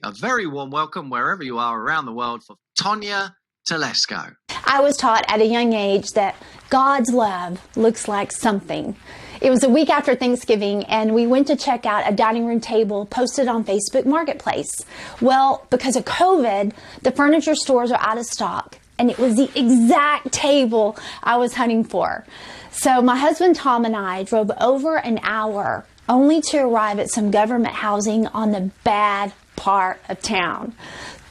a very warm welcome wherever you are around the world for Tonya Telesco. I was taught at a young age that God's love looks like something. It was a week after Thanksgiving, and we went to check out a dining room table posted on Facebook Marketplace. Well, because of COVID, the furniture stores are out of stock, and it was the exact table I was hunting for. So my husband Tom and I drove over an hour only to arrive at some government housing on the bad part of town.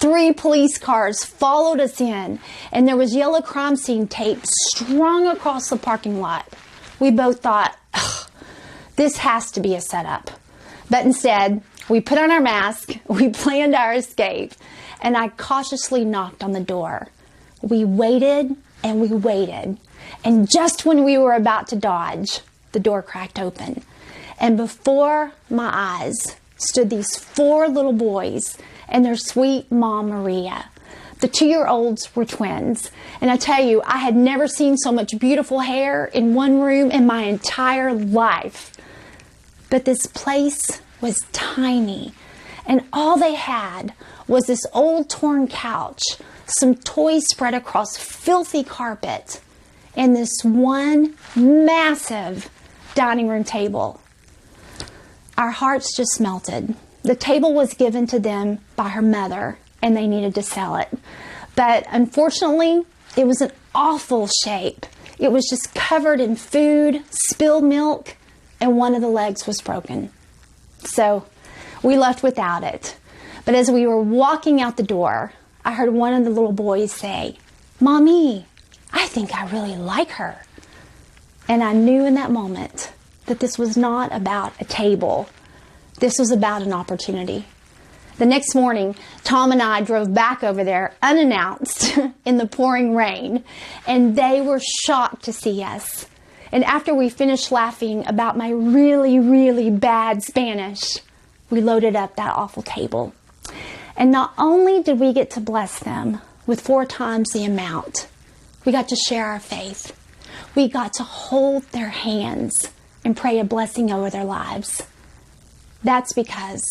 3 police cars followed us in, and there was yellow crime scene tape strung across the parking lot. We both thought, this has to be a setup. But instead, we put on our mask, we planned our escape, and I cautiously knocked on the door. We waited and we waited, and just when we were about to dodge, the door cracked open. And before my eyes stood these 4 little boys and their sweet mom, Maria. The 2-year-olds were twins. And I tell you, I had never seen so much beautiful hair in one room in my entire life. But this place was tiny. And all they had was this old torn couch, some toys spread across filthy carpet, and this one massive dining room table. Our hearts just melted. The table was given to them by her mother, and they needed to sell it. But unfortunately, it was an awful shape. It was just covered in food, spilled milk, and one of the legs was broken. So we left without it. But as we were walking out the door, I heard one of the little boys say, "Mommy, I think I really like her." And I knew in that moment that this was not about a table. This was about an opportunity. The next morning, Tom and I drove back over there unannounced in the pouring rain, and they were shocked to see us. And after we finished laughing about my really, really bad Spanish, we loaded up that awful table. And not only did we get to bless them with 4 times the amount, we got to share our faith. We got to hold their hands and pray a blessing over their lives. That's because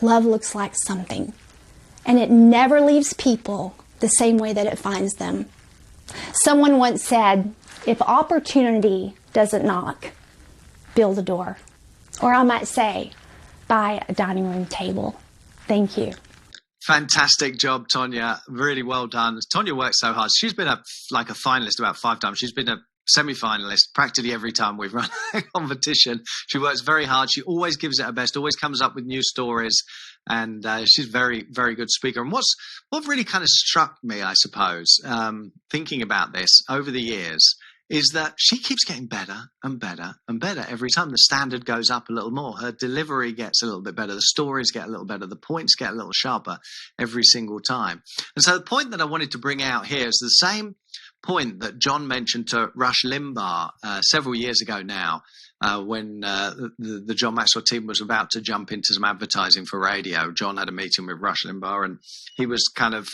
love looks like something, and it never leaves people the same way that it finds them. Someone once said, if opportunity doesn't knock, build a door. Or I might say, buy a dining room table. Thank you. Fantastic job, Tonya. Really well done. Tonya works so hard. She's been a finalist about 5 times. She's been a semi-finalist practically every time we've run a competition. She works very hard. She always gives it her best, always comes up with new stories, and she's very, very good speaker. And what really kind of struck me, I suppose, thinking about this over the years, is that she keeps getting better and better and better every time. The standard goes up a little more. Her delivery gets a little bit better. The stories get a little better. The points get a little sharper every single time. And so the point that I wanted to bring out here is the same point that John mentioned to Rush Limbaugh several years ago now, when the John Maxwell team was about to jump into some advertising for radio. John had a meeting with Rush Limbaugh, and he was kind of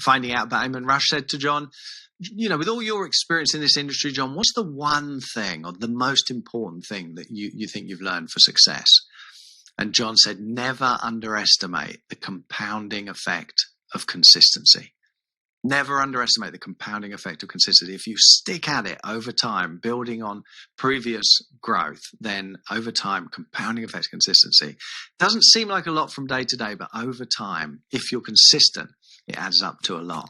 finding out about him. And Rush said to John, you know, with all your experience in this industry, John, what's the one thing or the most important thing that you think you've learned for success? And John said, never underestimate the compounding effect of consistency. Never underestimate the compounding effect of consistency. If you stick at it over time, building on previous growth, then over time, compounding effect of consistency. Doesn't seem like a lot from day to day, but over time, if you're consistent, it adds up to a lot.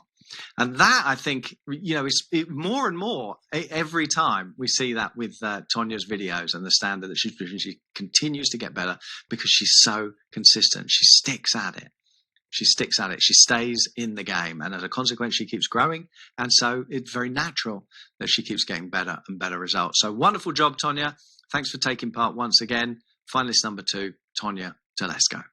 And that, I think, you know, is more and more every time we see that with Tonya's videos and the standard that she's producing. She continues to get better because she's so consistent. She sticks at it. She sticks at it. She stays in the game. And as a consequence, she keeps growing. And so it's very natural that she keeps getting better and better results. So wonderful job, Tonya. Thanks for taking part once again. Finalist number 2, Tonya Telesco.